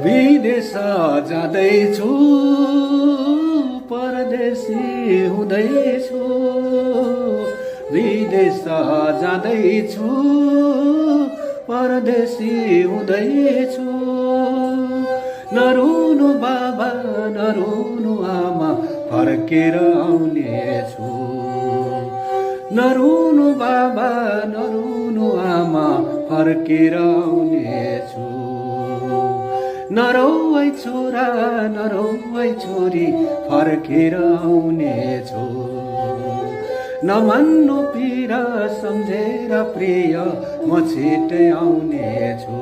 विदेश जाँदैछु परदेशी हुँदैछु विदेश जाँदैछु परदेशी हुँदैछु नरुनु बाबा नरुनु आमा फर्केर आउनेछु नरुनु बाबा नरुनु आमा फर्केर आउनेछु नरौ ऐ छोरा नरौ ऐ छोरी फर्केर आउनेछु नमान्नु पीर सम्झेर प्रिय म छिटै आउनेछु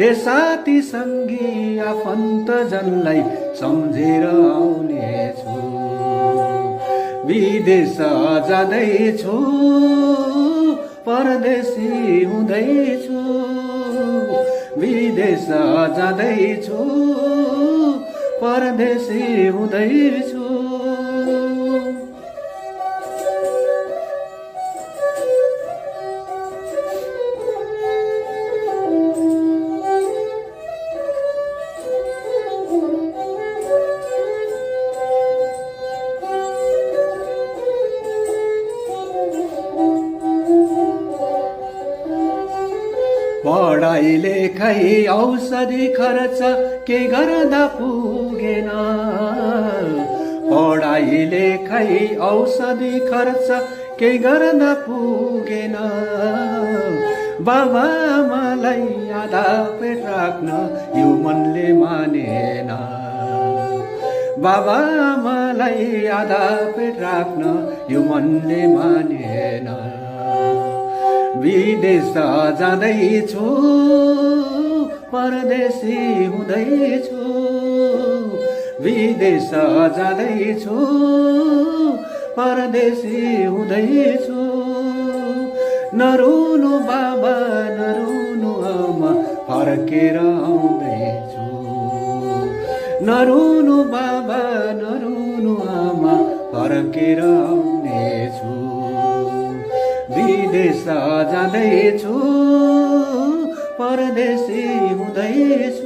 ए साथी सङ्गी आफन्त जनलाई सम्झेर आउनेछु विदेश जाँदैछु परदेशी हुँदैछु विदेश जाँदैछु परदेशी हुँदैछु पढाइ लेखाइ औषधि खर्च के गर्दा पुगेन पढाइ लेखाइ औषधि खर्च के गर्दा पुगेन बाबा आमालाई आधा पेट राख्न यो मनले मानेन बाबा आमालाई आधा पेट राख्न यो मनले मानेन विदेश जाँदैछु परदेशी हुँदैछु विदेश जाँदैछु परदेशी हुँदैछु नरुनु बाबा नरुनु आमा फर्केर आउँदैछु नरुनु बाबा नरुनु आमा फर्केर आउनेछु विदेश जाँदैछु परदेशी हुँदैछु